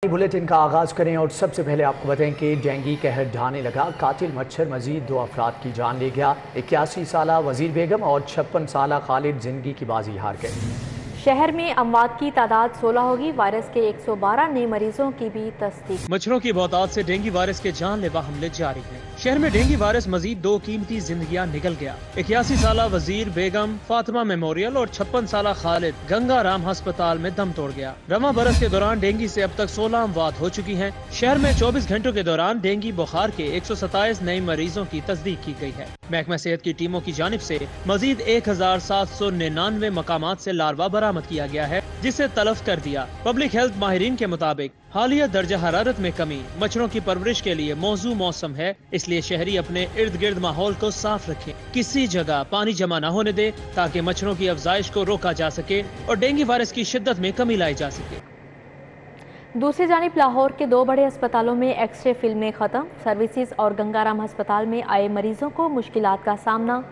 Bulletin का आगाज करें और सबसे पहले आपको बताएं कि डेंगू कहर ढाने लगा। कातिल मच्छर मजीद 2 अफराद की जान ले गया। 81 साला वजीर बेगम और 56 साला खालिद जिंदगी की बाजी हार गए। शहर में अमवात की तादाद 16 होगी। वायरस के 112 नए मरीजों की भी तस्दीक। मच्छरों की बहुतायत से डेंगू वायरस के जानलेवा हमले जारी हैं। शहर में डेंगू वायरस मजीद 2 कीमती जिंदगियां निकल गया। 81 साला वजीर बेगम फातिमा मेमोरियल और 56 साला खालिद गंगा राम अस्पताल में दम तोड़ गया। रवां बरस के दौरान डेंगू से अब तक 16 अमवात हो चुकी हैं। शहर में 24 घंटों के दौरान डेंगू बुखार के 127 नए मरीजों की तस्दीक की गई है। महकमा सेहत की टीमों की जानिब से मजीद 1799 मकामात से लार्वा बरामद किया गया है, जिसे तलफ कर दिया। पब्लिक हेल्थ माहिरीन के मुताबिक हालिया दर्जा हरारत में कमी मच्छरों की परवरिश के लिए मौजू मौसम है, इसलिए शहरी अपने इर्द गिर्द माहौल को साफ रखें। किसी जगह पानी जमा न होने दे ताकि मच्छरों की अफजाइश को रोका जा सके और डेंगू वायरस की शिद्दत में कमी लाई जा सके। दूसरी जानिब लाहौर के 2 बड़े अस्पतालों में एक्सरे फिल्में खत्म। सर्विसेज और गंगाराम अस्पताल में आए मरीजों को मुश्किलात का सामना।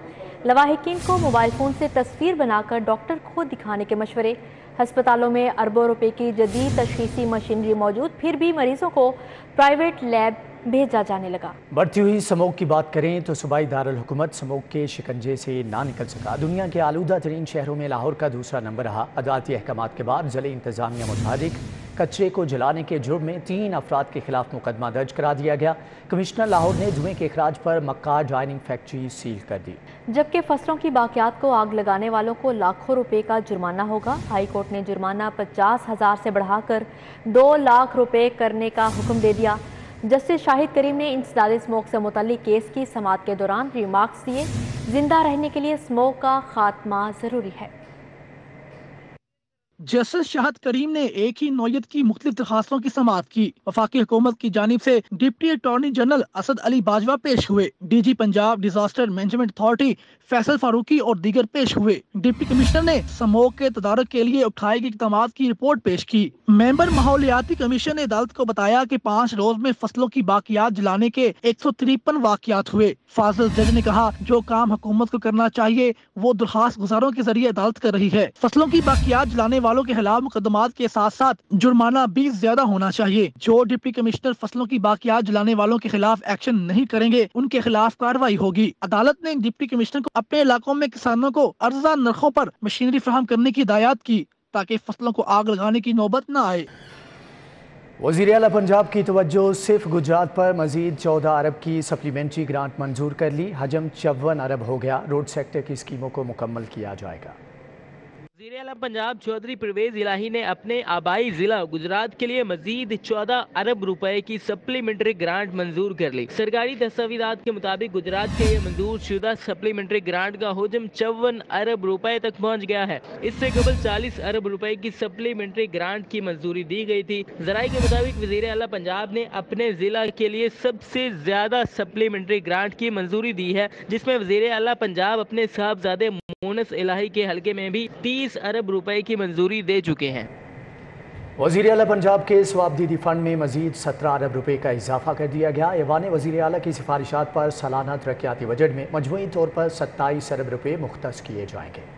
लवाहिकीन को मोबाइल फोन से तस्वीर बनाकर डॉक्टर को दिखाने के मशवरे। अस्पतालों में अरबों रुपए की जदीद तशखीसी मशीनरी मौजूद, फिर भी मरीजों को प्राइवेट लैब भेजा जाने लगा। बढ़ती हुई स्मोक की बात करें तो सूबाई दारुल हुकूमत स्मोक के शिकंजे से ना निकल सका। दुनिया के आलूदा तरीन शहरों में लाहौर का दूसरा नंबर रहा। अदालती अहकामात के बाद ज़िले इंतजामिया मुताबिक कचरे को जलाने के जुर्म में 3 अफराद के खिलाफ मुकदमा दर्ज करा दिया गया। कमिश्नर लाहौर ने धुएं के अखराज पर मक्का डाइनिंग फैक्ट्री सील कर दी, जबकि फसलों की बाकियात को आग लगाने वालों को लाखों रुपए का जुर्माना होगा। हाई कोर्ट ने जुर्माना 50,000 से बढ़ाकर 2 लाख रुपए करने का हुक्म दे दिया। जस्टिस शाहिद करीम ने इंसदाद स्मोक से मुतल्लिक केस की समाअत के दौरान रिमार्क्स दिए। जिंदा रहने के लिए स्मोक का खात्मा जरूरी है। जस्टिस शाहिद करीम ने एक ही नौयत की मुख्तलिफ दरखास्तों की समाअत की। वफाकी हुकूमत की जानिब से deputy attorney general Asad Ali Bajwa पेश हुए। DG Punjab disaster management authority Faisal Farooqui और दीगर पेश हुए। डिप्टी कमिश्नर ने स्मोक के तदारक के लिए उठाए गए इक़दामात की रिपोर्ट पेश की। मेंबर माहौलियाती कमीशन ने अदालत को बताया कि 5 रोज में फसलों की बाकियात जलाने के 153 वाकियात हुए। फाजिल जज ने कहा, जो काम हुकूमत को करना चाहिए वो दरखास्त गुजारों के जरिए अदालत कर रही है। फसलों की बाकियात जलाने वालों के खिलाफ मुकदमात के साथ साथ जुर्माना भी ज्यादा होना चाहिए। जो डिप्टी कमिश्नर फसलों की बाकियात जलाने वालों के खिलाफ एक्शन नहीं करेंगे उनके खिलाफ कार्रवाई होगी। अदालत ने डिप्टी कमिश्नर को अपने इलाकों में किसानों को अर्जा नरखों पर मशीनरी फराहम करने की हिदायत की ताकि फसलों को आग लगाने की नौबत न आए। वज़ीर आला पंजाब की तवज्जो सिर्फ गुजरात पर मजीद 14 अरब की सप्लीमेंट्री ग्रांट मंजूर कर ली। हजम 54 अरब हो गया। रोड सेक्टर की स्कीमों को मुकम्मल किया जाएगा। वज़ीर आला पंजाब चौधरी परवेज इलाही ने अपने आबाई जिला गुजरात के लिए मजीद 14 अरब रुपए की सप्लीमेंट्री ग्रांट मंजूर कर ली। सरकारी दस्तावेज़ात के मुताबिक गुजरात के लिए मंजूर शुदा सप्लीमेंट्री ग्रांट का हजम 54 अरब रुपए तक पहुँच गया है। इससे कबल 40 अरब रुपए की सप्लीमेंट्री ग्रांट की मंजूरी दी गई थी। ज़राए के मुताबिक वज़ीर आला पंजाब ने अपने जिला के लिए सबसे ज्यादा सप्लीमेंट्री ग्रांट की मंजूरी दी है, जिसमें वज़ीर आला पंजाब अपने साहबजादे मोनस इलाही के हलके में भी 30 अरब रुपए की मंजूरी दे चुके हैं। वज़ीर आला पंजाब के सवाबदीदी फंड में मजीद 17 अरब रुपए का इजाफा कर दिया गया। ऐवान वज़ीर आला की सिफारिशात पर सालाना तरक्याती बजट में मजमूई तौर पर 27 अरब रुपए मुख्तस किए जाएंगे।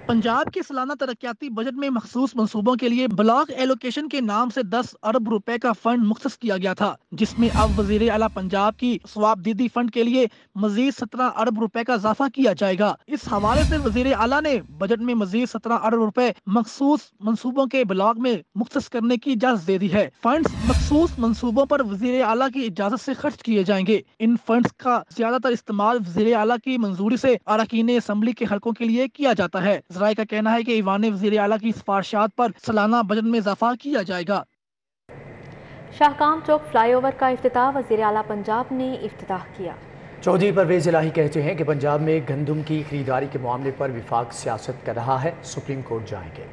पंजाब के सालाना तरक्याती बजट में मखसूस मनसूबों के लिए ब्लॉक एलोकेशन के नाम से 10 अरब रुपए का फंड मुख्तस किया गया था, जिसमें अब वज़ीर आला पंजाब की सवाबदीदी फंड के लिए मजीद 17 अरब रुपए का इजाफा किया जाएगा। इस हवाले से वज़ीर आला ने बजट में मजीद 17 अरब रुपए मखसूस मनसूबों के ब्लॉक में मुख्तस करने की इजाजत दे दी है। फंड्स मखसूस मनसूबों पर वज़ीर आला की इजाजत से खर्च किए जाएंगे। इन फंड्स का ज्यादातर इस्तेमाल वज़ीर आला की मंजूरी से अरकान असम्बली के हलकों के लिए किया जाता है। ज़राए का कहना है कि ईवान वज़ीर आला की सिफारिशात पर सालाना बजट में इजाफा किया जाएगा। शाहकाम चौक फ्लाईओवर का इफ्तिताह वज़ीर आला पंजाब ने इफ्तिताह किया। चौधरी परवेज इलाही कहते हैं कि पंजाब में गंदम की खरीदारी के मामले पर विफाक सियासत कर रहा है। सुप्रीम कोर्ट जाएंगे।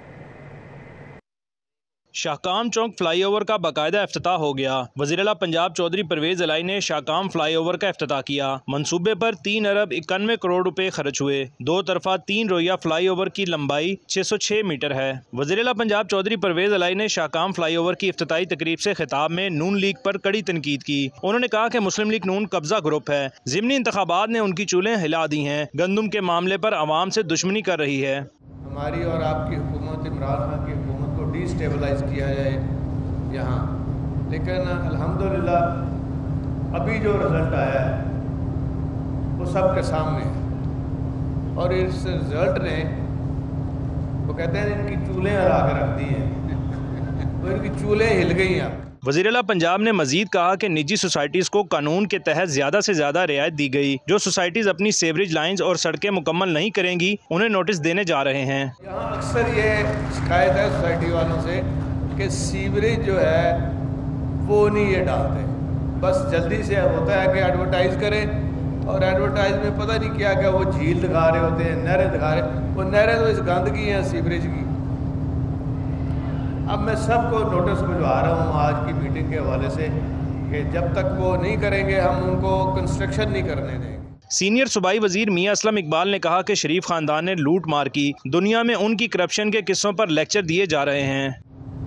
शाहकाम चौक फ्लाईओवर का बाकायदा इफ्तिताह हो गया। वज़ीर आला पंजाब चौधरी परवेज इलाही ने शाहकाम फ्लाईओवर का इफ्तिताह किया। मंसूबे पर 3 अरब 91 करोड़ रुपए खर्च हुए। 2 तरफा 3 रोया फ्लाईओवर की लंबाई 606 मीटर है। वज़ीर आला पंजाब चौधरी परवेज इलाही ने शाहकाम फ्लाईओवर की इफ्तिताही तकरीब से खिताब में नून लीग पर कड़ी तनकीद की। उन्होंने कहा कि मुस्लिम लीग नून कब्जा ग्रुप है, ज़िमनी इंतखाबात ने उनकी चूल्हें हिला दी हैं, गंदम के मामले पर आवाम से दुश्मनी कर रही है। हमारी और आपकी हुकूमत, इमरान खान की हुकूमत को ڈیسٹیبلائز کیا جائے یہاں. لیکن الحمدللہ ابھی جو رزلٹ آیا ہے وہ سب کے سامنے ہے، اور اس رزلٹ نے وہ کہتے ہیں ان کی چولیں ہلا کے رکھ دی ہیں، تو ان کی چولیں ہل گئی ہیں. وزیر اعلیٰ پنجاب نے مزید کہا کہ نجی سوسائٹیز کو قانون کے تحت زیادہ سے زیادہ رعایت دی گئی. جو سوسائٹیز اپنی سیوریج لائنز اور سڑکیں مکمل نہیں کریں گی انہیں نوٹس دینے جا رہے ہیں. یہاں اکثر یہ شکایت ہے سوسائٹی والوں سے کہ سیوریج جو ہے وہ نہیں یہ ڈالتے، بس جلدی سے ہوتا ہے کہ ایڈورٹائز کریں، اور ایڈورٹائز میں پتہ نہیں کیا کیا وہ جھیل دکھا رہے ہوتے ہیں، نہریں دکھا رہے، وہ نہریں تو اس گندگی ہیں سیوریج کی. اب میں سب کو نوٹس بھجوا رہا ہوں آج کی میٹنگ کے حوالے سے کہ جب تک وہ نہیں کریں گے ہم ان کو کنسٹرکشن نہیں کرنے دیں گے. سینئر صوبائی وزیر میاں اسلم اقبال نے کہا کہ شریف خاندان نے لوٹ مار کی. دنیا میں ان کی کرپشن کے قصوں پر لیکچر دیے جا رہے ہیں.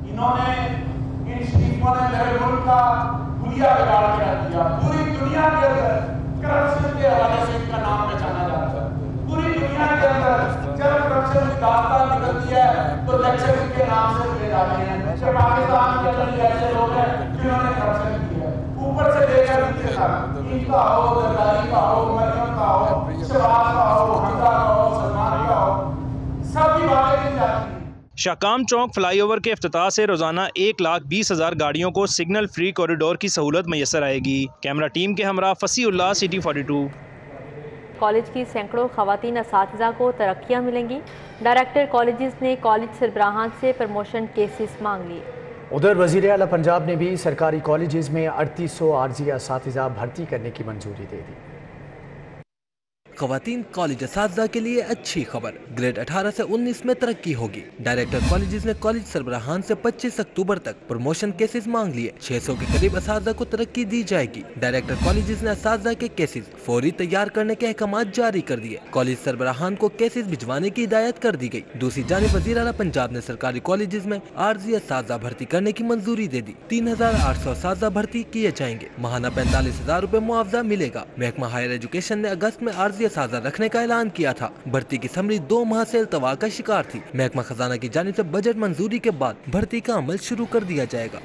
انہوں نے ان شریفوں نے میرے ملک کا حلیہ بگاڑ کے رکھ دیا. پوری دنیا کے اندر کرپشن کے حوالے سے ان کا نام پہچانا جاتا ہے. پوری دنیا کے اندر جب کرپشن کی داستان نکلتی ہے تو لیکچر ان کے نام سے دیے جاتے ہیں کہ پاکستان کے اندر ایسے لوگ ہیں جنہوں نے کرپشن کی ہے. اوپر سے لے کر نیچے تک، ان کا ہو، زرداری کا ہو، مریم کا ہو، شہباز کا ہو، حمزہ کا ہو، سلمان کا ہو، سب کی باتیں کی جاتی ہیں. شاکام چوک فلائی اوور کے افتتاح سے روزانہ 1,20,000 گاڑیوں کو سگنل فری کوریڈور کی سہولت میسر آئے گی. کیمرہ ٹیم کے ہمراہ فصیح اللہ، سٹی 42. کالج کی سینکڑوں خواتین اساتذہ کو ترقیاں ملیں گی. ڈائریکٹر کالجز نے کالج سربراہان سے پروموشن کیسز مانگ لیے. ادھر وزیر اعلیٰ پنجاب نے بھی سرکاری کالجز میں 3800 عارضی اساتذہ بھرتی کرنے کی منظوری دے دی. خواتین کالج اساتذہ کے لیے اچھی خبر، گریڈ 18 سے 19 میں ترقی ہوگی. ڈائریکٹر کالجز نے کالج سربراہان سے 25 اکتوبر تک پروموشن کیسز مانگ لیے. 600 کے قریب اساتذہ کو ترقی دی جائے گی. ڈائریکٹر کالجز نے اساتذہ کے کیسز فوری تیار کرنے کے احکامات جاری کر دیے. کالج سربراہان کو کیسز بھجوانے کی ہدایت کر دی گئی. دوسری جانب وزیر اعلیٰ پنجاب نے سرکاری کالجز میں عارضی اساتذہ بھرتی کرنے کی منظوری دے دی. 3800 اساتذہ بھرتی کیے جائیں گے. ماہانہ 45,000 روپے معاوضہ ملے گا. محکمہ ہائر ایجوکیشن نے اگست میں عارضی اساتذہ رکھنے کا اعلان کیا تھا. بھرتی کی سمری 2 ماہ سے التوا کا شکار تھی. محکمہ خزانہ کی جانب سے بجٹ منظوری کے بعد بھرتی کا عمل شروع کر دیا جائے گا.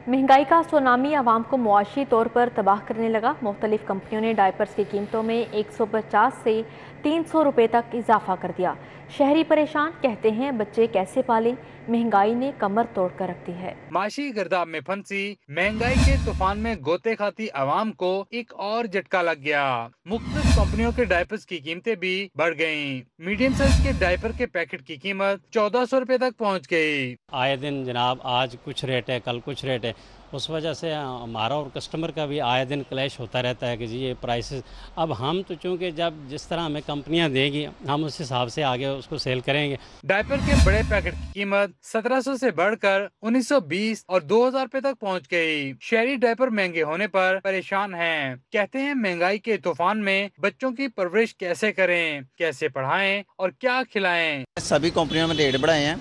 مہنگائی کا سونامی عوام کو معاشی طور پر تباہ کرنے لگا. مختلف کمپنیوں نے ڈائپرز کی قیمتوں میں 150 سے 300 روپے تک اضافہ کر دیا. شہری پریشان، کہتے ہیں بچے کیسے پالیں، مہنگائی نے کمر توڑ کر رکھ دی ہے. معاشی گرداب میں پھنسی مہنگائی کے طوفان میں گوتے کھاتی عوام کو ایک اور جھٹکا لگ گیا. مختلف کمپنیوں کے ڈائپرز کی قیمتیں بھی بڑھ گئیں. میڈیم سائز کے ڈائپر کے پیکٹ کی قیمت 1400 روپے تک پہنچ گئی. آئے دن جناب آج کچھ ریٹ ہے، کل کچھ ریٹ ہے. اس وجہ سے ہمارا اور کسٹمر کا بھی آئے دن کلیش ہوتا رہتا ہے کہ جی یہ پرائسز. اب ہم تو چونکہ جب جس طرح ہمیں کمپنیاں دے گی ہم اس حساب سے آگے اس کو سیل کریں گے. ڈائپر کے بڑے پیکٹ کی قیمت 1700 سے بڑھ کر 1920 اور 2000 روپے تک پہنچ گئی. شہری ڈائپر مہنگے ہونے پر پریشان ہیں. کہتے ہیں مہنگائی کے طوفان میں بچوں کی پرورش کیسے کریں، کیسے پڑھائیں اور کیا کھلائیں. سبھی کمپنیوں میں ریٹ بڑھائے ہیں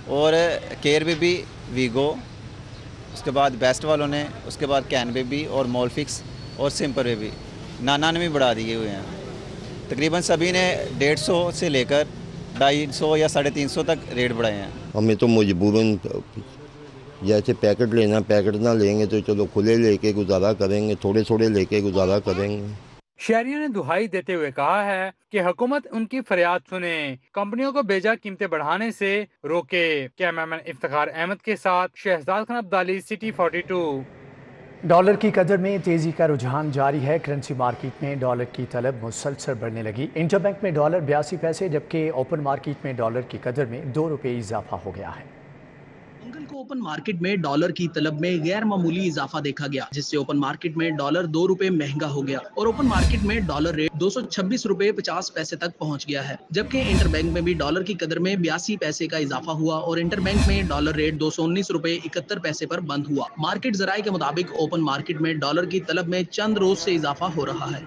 اور کیئر بیبی، ویگو، اس کے بعد بیسٹ والوں نے، اس کے بعد کین بیبی اور مول فکس اور سمپر بیبی، نانا نے بھی بڑھا دیے ہوئے ہیں. تقریباً سبھی نے 150 سے لے کر 250 یا 350 تک ریٹ بڑھائے ہیں. ہمیں تو مجبوراً جیسے پیکٹ لینا، پیکٹ نہ لیں گے تو چلو کھلے لے کے گزارا کریں گے، تھوڑے تھوڑے لے کے گزارا کریں گے. شہریوں نے دہائی دیتے ہوئے کہا ہے کہ حکومت ان کی فریاد سنے، کمپنیوں کو بیجا قیمتیں بڑھانے سے روکے. کیمرامین افتخار احمد کے ساتھ شہزاد خان عبدالی، سٹی 42. ڈالر کی قدر میں تیزی کا رجحان جاری ہے. کرنسی مارکیٹ میں ڈالر کی طلب مسلسل بڑھنے لگی. انٹر بینک میں ڈالر 82 پیسے جبکہ اوپن مارکیٹ میں ڈالر کی قدر میں 2 روپے اضافہ ہو گیا ہے. منگل کو اوپن مارکیٹ میں ڈالر کی طلب میں غیر معمولی اضافہ دیکھا گیا، جس سے اوپن مارکیٹ میں ڈالر 2 روپے مہنگا ہو گیا اور اوپن مارکیٹ میں ڈالر ریٹ 226 روپے 50 پیسے تک پہنچ گیا ہے. جبکہ انٹر بینک میں بھی ڈالر کی قدر میں 82 پیسے کا اضافہ ہوا اور انٹر بینک میں ڈالر ریٹ 219 روپے 71 پیسے پر بند ہوا. مارکیٹ ذرائع کے مطابق اوپن مارکیٹ میں ڈالر کی طلب میں چند روز سے اضافہ ہو رہا ہے.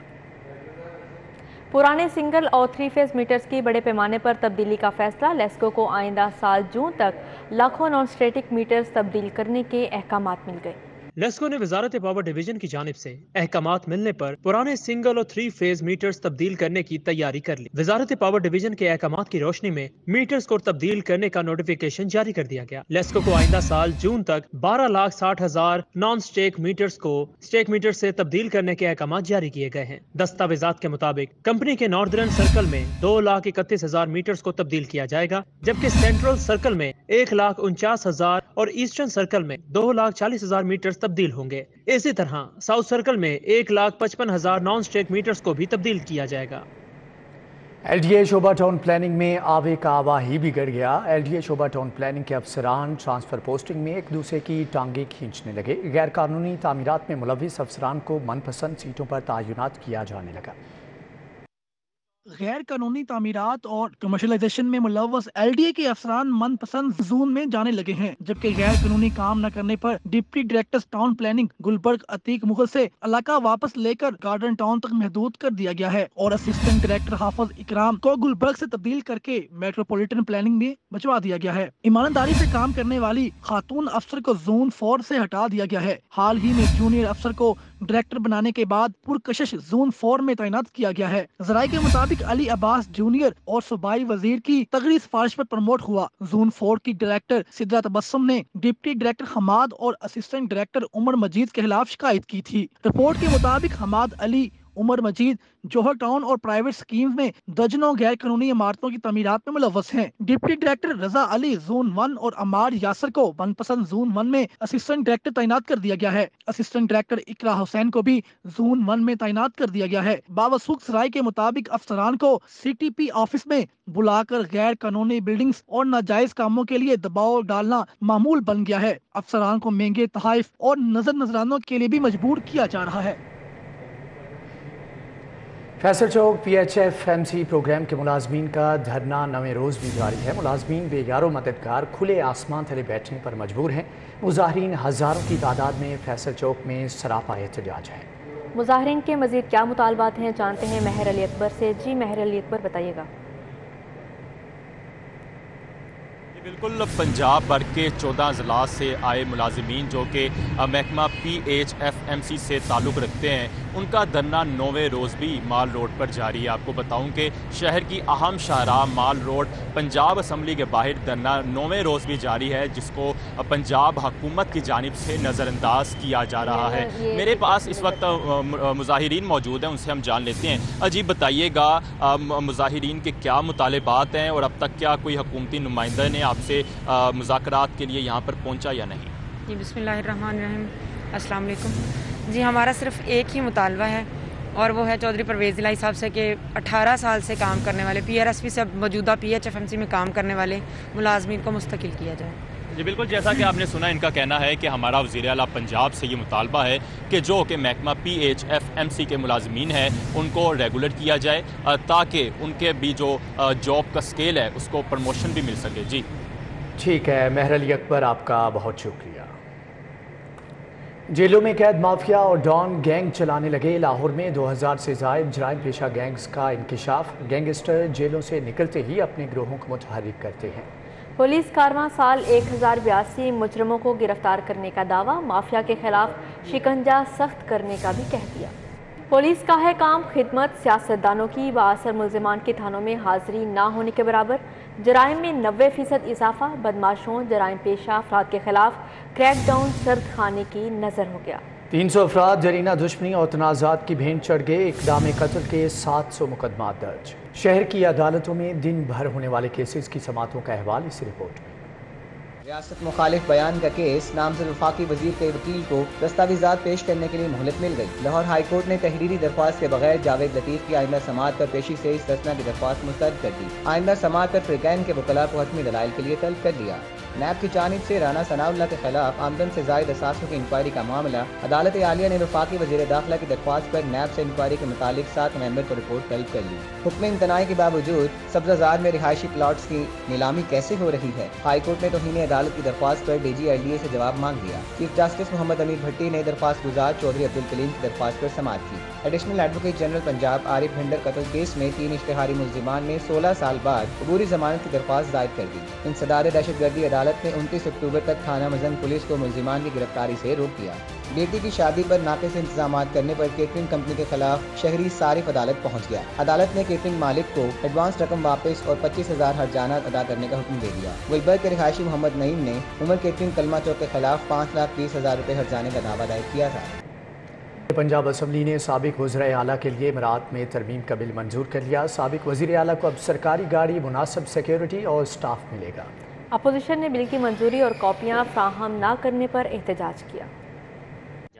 پرانے سنگل اور 3 فیز میٹرز کی بڑے پیمانے پر تبدیلی کا فیصلہ. لیسکو کو آئندہ سال جون تک لاکھوں نان اسٹیٹک میٹرز تبدیل کرنے کے احکامات مل گئے. लेस्को ने वजारत पावर डिवीजन की जानिब से अहकामात मिलने पर पुराने सिंगल और 3 फेज मीटर्स तब्दील करने की तैयारी कर ली। वजारत पावर डिवीजन के अहकामात की रोशनी में मीटर्स को तब्दील करने का नोटिफिकेशन जारी कर दिया गया। लेस्को को आइंदा साल जून तक 12,60,000 नॉन स्टेक मीटर्स को स्टेक मीटर से तब्दील करने के अहकामात जारी किए गए हैं। दस्तावेजात के मुताबिक कंपनी के नॉर्दर्न सर्कल में 2,31,000 मीटर्स को तब्दील किया जाएगा, जबकि सेंट्रल सर्कल में 1,49,000 और ईस्टर्न सर्कल में 2,40,000 मीटर्स तब्दील होंगे। इसी तरह साउथ सर्कल में 1,55,000 नॉन स्टेक मीटर्स को भी तब्दील किया जाएगा। LDA शोबा टाउन प्लानिंग में आवे का आवा ही बिगड़ गया। LDA शोबा टाउन प्लानिंग के अफसरान ट्रांसफर पोस्टिंग में एक दूसरे की टांगे खींचने लगे। गैर कानूनी तामीरात में मुलविस अफसरान को मनपसंद सीटों पर तयनात किया जाने लगा। गैर कानूनी तामीरात और कमर्शलाइजेशन में मुलव्वस LDA के अफसरान मनपसंद जोन में जाने लगे हैं, जबकि गैर कानूनी काम न करने पर deputy director town planning Gulberg Atiq Mughal से इलाका वापस लेकर गार्डन टाउन तक महदूद कर दिया गया है और असिस्टेंट डायरेक्टर हाफिज इकराम को गुलबर्ग से तब्दील करके मेट्रोपॉलिटन प्लानिंग में भिजवा दिया गया है। ईमानदारी से काम करने वाली खातून अफसर को जोन 4 से हटा दिया गया है। हाल ही में जूनियर अफसर को डायरेक्टर बनाने के बाद पुरकशिश जोन 4 में तैनात किया गया है। जराये के मुताबिक अली अब्बास जूनियर और सूबाई वजीर की तगड़ी सिफारिश पर प्रमोट हुआ। जोन 4 की डायरेक्टर सिद्रा तबस्सुम ने डिप्टी डायरेक्टर हमाद और असिस्टेंट डायरेक्टर उमर मजीद के खिलाफ शिकायत की थी। रिपोर्ट के मुताबिक हमाद अली, उमर मजीद जोहर टाउन और प्राइवेट स्कीम में दर्जनों गैर कानूनी इमारतों की तमीरात में मुलव्वस हैं। डिप्टी डायरेक्टर रजा अली जोन 1 और अमार यासर को मनपसंद जोन 1 में असिस्टेंट डायरेक्टर तैनात कर दिया गया है। असिस्टेंट डायरेक्टर इकरा हुसैन को भी जोन 1 में तैनात कर दिया गया है। बावसूख सराय के मुताबिक अफसरान को CTP ऑफिस में बुलाकर गैर कानूनी बिल्डिंग्स और नाजायज कामों के लिए दबाव डालना मामूल बन गया है। अफसरान को महंगे तहाइफ और नजरानों के लिए भी मजबूर किया जा रहा है। फैसल चौक PHFMC प्रोग्राम के मुलाजमीन का धरना नवे रोज़ भी जारी है। मुलाजमीन बेगारो मददगार खुले आसमान तले बैठने पर मजबूर हैं। मुजाहरीन हज़ारों की तादाद में फैसल चौक में सरापा एहतजाज है। मुजाहरीन के मजीद क्या मुतालबात हैं, जानते हैं महर अली अकबर से। जी महर अली अकबर, बताइएगा। बिल्कुल, पंजाब भर के 14 ज़िला से आए मुलाजिमीन जो कि महकमा PHFMC से ताल्लुक़ रखते हैं, उनका धरना 9वें रोज़ भी माल रोड पर जारी है। आपको बताऊं कि शहर की अहम शाहराह माल रोड पंजाब असम्बली के बाहर धरना 9वें रोज़ भी जारी है, जिसको पंजाब हुकूमत की जानिब से नज़रअंदाज किया जा रहा है। मेरे पास इस वक्त मुजाहिरीन मौजूद हैं, उनसे हम जान लेते हैं। अजीब, बताइएगा मुजाहिरीन के क्या मुतालबात हैं और अब तक क्या कोई हुकूमती नुमाइंदा ने आपसे मुज़ाकरात के लिए यहाँ पर पहुँचा या नहीं? जी, बिस्मिल्लाहिर्रहमानिर्रहीम, अस्सलाम वालेकुम। जी, हमारा सिर्फ एक ही मुतालबा है और वो है चौधरी परवेज़ इलाही साहब से कि 18 साल से काम करने वाले PRSP से मौजूदा PHFMC में काम करने वाले मुलाजमीन को मुस्तकिल किया जाए। जी बिल्कुल, जैसा कि आपने सुना, इनका कहना है कि हमारा वज़ीर आला पंजाब से ये मुतालबा है कि जो कि महकमा PHFMC के मुलाजमीन हैं उनको रेगुलर किया जाए ताकि उनके भी जो जॉब का स्केल है उसको प्रमोशन भी मिल सके। जी ठीक है महर अली अकबर, आपका बहुत शुक्रिया। जेलों में कैद माफिया और डॉन गैंग चलाने लगे। लाहौर में 2000 से ज़ायद जराइम पेशा गैंग्स का इंकिशाफ। गैंगस्टर जेलों से निकलते ही अपने गिरोहों को मुतहर्रिक करते हैं। पुलिस कारवां साल 1082 मुजरमों को गिरफ्तार करने का दावा। माफिया के खिलाफ शिकंजा सख्त करने का भी कह दिया। पुलिस का है काम खिदमत, सियासतदानों की बाअसर मुल्जिमान के थानों में हाजिरी ना होने के बराबर। जराइम में 90% इजाफा। बदमाशों, जराइम पेशा अफराद के खिलाफ क्रैकडाउन सर्द खाने की नज़र हो गया। 300 अफराद जरीना दुश्मनी और तनाज़ात की भेंट चढ़ गए। इक़दाम कत्ल के 700 मुकदमात दर्ज। शहर की अदालतों में दिन भर होने वाले केसेस की समातों का अहवाल इस रिपोर्ट में। रियासत मुखालिफ बयान का केस नामजद वफाकी वजीर के वकील को दस्तावेजात पेश करने के लिए मोहलत मिल गई। लाहौर हाई कोर्ट ने तहरीरी दरख्वास्त के बगैर जावेद लतीफ़ की आइंदा समाअत पर पेशी से इस्तस्ना की दरख्वास्त मुस्तरद कर दी। आइंदा समाअत पर फ्रीकैन के वकला को हतमी दलाइल के लिए तलब कर दिया। नैब की जानिब से राना सनाउल्लाह के खिलाफ आमदन से जायद असासों की इंक्वायरी का मामला अदालत आलिया ने वफाकी वजीर दाखिला की दरख्वास्त पर नैब से इंक्वायरी के मुताबिक 7 नवंबर को रिपोर्ट तलब कर ली। हुक्म इम्तनाई के बावजूद सब्जाजार में रिहायशी प्लॉट्स की नीलामी कैसे हो रही है? हाई कोर्ट ने तौहीन अदालत की दरख्वास्त पर DG LDA से जवाब मांग लिया। चीफ जस्टिस मोहम्मद अमीर भट्टी ने दरख्वास्त गुजार चौधरी अब्दुल कलीम की दरख्वास्त पर समाअत की। Additional advocate general Punjab Arif Bhinder कत्ल केस में 3 इश्तिहारी मुल्जिमान ने 16 साल बाद अबूरी जमानत की दरख्वास्त दायर कर दी। इंसदाद दहशतगर्दी अदालत ने 29 अक्टूबर तक थाना मजंग पुलिस को मुलजिमान की गिरफ्तारी से रोक दिया। बेटी की शादी पर नाक़िस इंतजामात करने पर केटरिंग कंपनी के खिलाफ शहरी सारिफ अदालत पहुंच गया। अदालत ने केटरिंग मालिक को एडवांस रकम वापस और 25,000 हर्जाना अदा करने का हुक्म दे दिया। गुलबर्ग के रिहायशी मोहम्मद नईम ने उमर केटरिंग कलमा चौक के खिलाफ 5,20,000 रुपए हर्जाने का दावा दायर किया था। पंजाब असम्बली ने साबिक वज़ीर आला के लिए इमारात में तरमीम का बिल मंजूर कर लिया। साबिक वज़ीर आला को अब सरकारी गाड़ी, मुनासिब सिक्योरिटी और स्टाफ मिलेगा। अपोजिशन ने बिल की मंजूरी और कॉपियाँ फ्राहम न करने पर एहतजाज किया।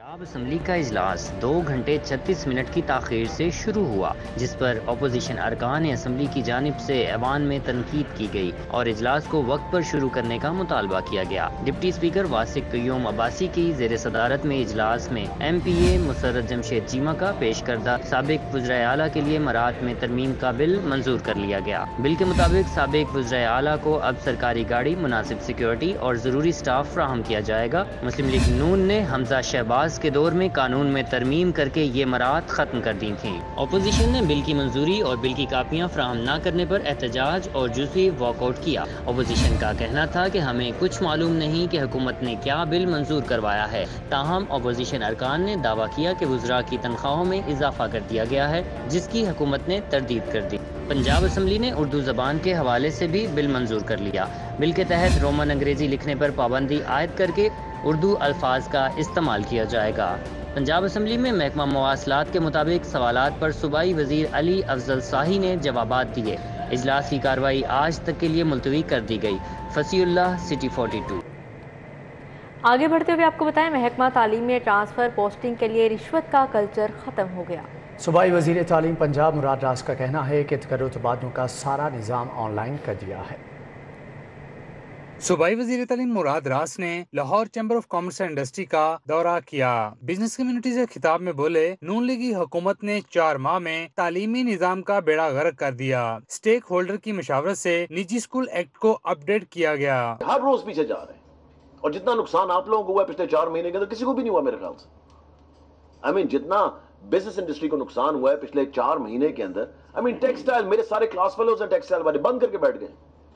पंजाब असम्बली का इजलास 2 घंटे 36 मिनट की ताख़ीर से शुरू हुआ, जिस पर अपोजिशन अरकान असम्बली की जानिब से ऐवान में तनकीद की गई और इजलास को वक्त पर शुरू करने का मुतालबा किया गया। डिप्टी स्पीकर वासिक क़य्यूम अब्बासी की ज़ेर सदारत में इजलास में MPA मुसर्रत जमशेद चीमा का पेश करदा साबिक वज़ीर आला के लिए इमारात में तरमीम का बिल मंजूर कर लिया गया। बिल के मुताबिक साबिक वज़ीर आला को अब सरकारी गाड़ी, मुनासिब सिक्योरिटी और ज़रूरी स्टाफ फ्राहम किया जाएगा। मुस्लिम लीग नून ने हमजा शहबाज के दौर में कानून में तरमीम करके ये मराहत खत्म कर दी थी। अपोजिशन ने बिल की मंजूरी और बिल की कापियां फ्राहम न करने पर एहतजाज और जुज़वी वॉकआउट किया। अपोजिशन का कहना था कि हमें कुछ मालूम नहीं कि हुकूमत ने क्या बिल मंजूर करवाया है। ताहम अपोजिशन अरकान ने दावा किया कि वज़रा की तनख्वाहों में इजाफा कर दिया गया है, जिसकी हुकूमत ने तरदीद कर दी। पंजाब असम्बली ने उर्दू ज़बान के हवाले से भी बिल मंजूर कर लिया। बिल के तहत रोमन अंग्रेजी लिखने पर पाबंदी आयद करके उर्दू अल्फाज का इस्तेमाल किया जाएगा। पंजाब असम्बली में महकमा मवासलात के मुताबिक सवालात पर सूबाई वज़ीर अली अफजल शाही ने जवाबात दिए। इजलास की कार्रवाई आज तक के लिए मुलतवी कर दी गई। फसीउल्लाह, सिटी 42। आगे बढ़ते हुए आपको बताएं, महकमा तालीम में ट्रांसफ़र पोस्टिंग के लिए रिश्वत का कल्चर ख़त्म हो गया। सूबाई वज़ीर तालीम पंजाब मुराद रास का कहना है कि तकर्रुर तबादलों का सारा निज़ाम ऑनलाइन कर दिया है। सूबाई वज़ीर तालीम मुराद रास ने Lahore chamber of commerce and industry का दौरा किया। बिजनेस कम्युनिटी से खिताब में बोले, नून लीगी हुकूमत ने 4 माह में तालीमी निज़ाम का बेड़ा गर्क कर दिया। स्टेक होल्डर की मशावरत से निजी स्कूल एक्ट को अपडेट किया गया। हर रोज पीछे जा रहे हैं और जितना नुकसान आप लोगों को हुआ पिछले 4 महीने के अंदर किसी को भी नहीं हुआ मेरे ख्याल से। जितना बिजनेस इंडस्ट्री को नुकसान हुआ है पिछले 4 महीने के अंदर, टेक्सटाइल, मेरे सारे क्लास फेलोज हैं टेक्सटाइल वाले, बंद करके बैठ गए।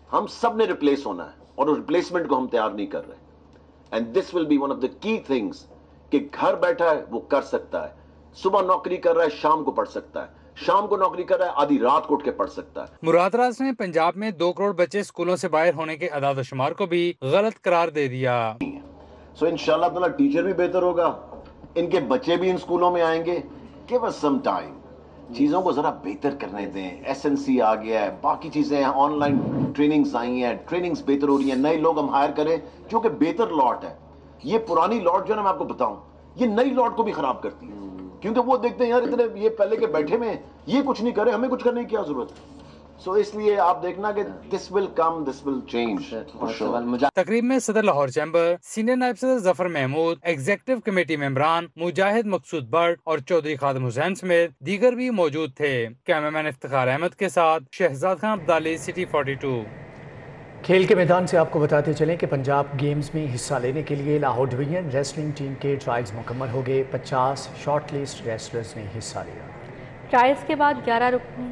हम सब ने रिप्लेस होना है और रिप्लेसमेंट को हम तैयार नहीं कर रहे। And this will be one of the key things कि घर बैठा है वो कर सकता है, सुबह नौकरी कर रहा है शाम को पढ़ सकता है, शाम को नौकरी कर रहा है आधी रात को उठ के पढ़ सकता है। मुराद रास ने पंजाब में 2 करोड़ बच्चे स्कूलों से बाहर होने के अदाद शुमार को भी गलत करार दे दिया। सो इंशाल्लाह ताला टीचर भी बेहतर होगा, इनके बच्चे भी इन स्कूलों में आएंगे। गिव अस सम टाइम, चीज़ों को ज़रा बेहतर करने दें। SNC आ गया है, बाकी चीज़ें हैं, ऑनलाइन ट्रेनिंग्स आई हैं, ट्रेनिंग्स बेहतर हो रही हैं, नए लोग हम हायर करें जो कि बेहतर लॉट है। ये पुरानी लॉट जो है ना, मैं आपको बताऊं, ये नई लॉट को भी खराब करती है, क्योंकि वो देखते हैं यार इतने ये पहले के बैठे में ये कुछ नहीं करे, हमें कुछ करने की क्या जरूरत है। सो इसलिए आप देखना कि this will come, this will change. तकरीब में सदर लाहौर चैम्बर, सीनियर नायब सदर जफर महमूद, एग्जीक्यूटिव कमेटी मेंबरान मुजाहिद मकसूद बट और चौधरी खादिम हुसैन समेत दीगर भी मौजूद थे। कैमरामैन इफ्तिखार अहमद के साथ शहजाद खान अब्दाली, सिटी 42। खेल के मैदान से आपको बताते चलें कि पंजाब गेम्स में हिस्सा लेने के लिए लाहौर डिवीजन रेसलिंग टीम के ट्रायल्स मुकम्मल हो गए। 50 शॉर्टलिस्ट रेसलर्स ने हिस्सा लिया। ट्रायल्स के बाद 11 रुकनी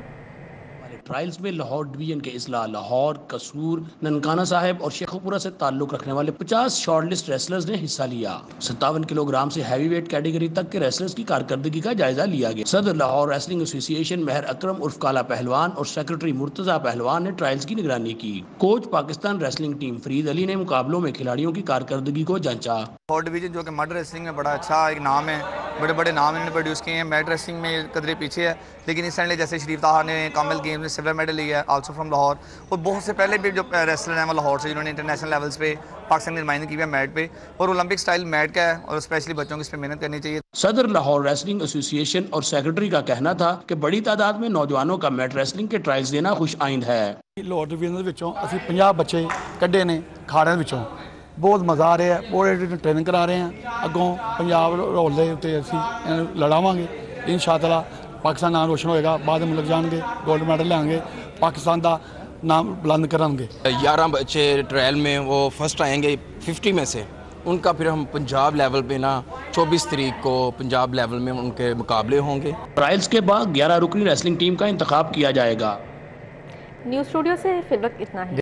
ट्रायल्स में लाहौर डिवीजन के अजला लाहौर, कसूर, ननकाना साहिब और शेखोपुरा से ताल्लुक रखने वाले 50 शॉर्टलिस्ट रेसलर्स ने हिस्सा लिया। 57 किलोग्राम से हैवी वेट कैटेगरी तक के रेसलर्स की कारकर्दगी का जायजा लिया गया। सदर लाहौर रेसलिंग एसोसिएशन महर अकरम उर्फ काला पहलवान और सेक्रेटरी मुर्तजा पहलवान ने ट्रायल्स की निगरानी की। Coach Pakistan wrestling team Farid Ali ने मुकाबलों में खिलाड़ियों की कारकर्दगी को जांचा। लाहौर डिवीजन जो कि मड रेसलिंग में बड़ा अच्छा एक नाम है, बड़े बड़े नाम इन्होंने प्रोड्यूस किए हैं। मैट रेसलिंग में कदरे पीछे है, लेकिन रिसेंटली जैसे शरीफ ताहा ने कॉमनवेल्थ गेम्स में सिल्वर मेडल लिया है, आल्सो फ्रॉम लाहौर। और बहुत से पहले भी जो रेसलर हैं वो लाहौर से, जिन्होंने इंटरनेशनल लेवल्स पे पाकिस्तान की नुमाइंदगी की है मैट पे, और ओलंपिक स्टाइल मैट का है, और स्पेशली बच्चों को इस पर मेहनत करनी चाहिए। सदर लाहौर रेसलिंग एसोसिएशन और सेक्रेटरी का कहना था कि बड़ी तादाद में नौजवानों का मैट रेसलिंग के ट्रायल्स देना खुश आइंद है। लाहौर डिवीजन ਵਿੱਚੋਂ ਅਸੀਂ 50 ਬੱਚੇ ਕੱਢੇ ਨੇ ਖਾੜਿਆਂ ਵਿੱਚੋਂ। ਬਹੁਤ ਮਜ਼ਾ ਆ ਰਿਹਾ ਹੈ, ਬਹੁਤ ਟ੍ਰੇਨਿੰਗ ਕਰਾ ਰਹੇ ਹਾਂ। ਅੱਗੋਂ ਪੰਜਾਬ ਰੋਲ ਦੇ ਉੱਤੇ ਅਸੀਂ ਲੜਾਵਾਂਗੇ ਇਨਸ਼ਾਅੱਲਾ। ਪਾਕਿਸਤਾਨ ਨਾਮ ਰੋਸ਼ਨ ਹੋਏਗਾ, ਬਾਅਦ ਮੁਲਕ ਜਾਣਗੇ, गोल्ड मेडल लेंगे, पाकिस्तान का नाम बुलंद कराएंगे। 11 बच्चे ट्रायल में वो फर्स्ट आएंगे 50 में से, उनका फिर हम पंजाब लेवल पे ना 24 तारीख को पंजाब लेवल में उनके मुकाबले होंगे। ट्रायल्स के बाद 11 रुकनी रेसलिंग टीम का इंतखाब किया जाएगा। न्यूज़ स्टूडियो से फिर वक्त इतना ही।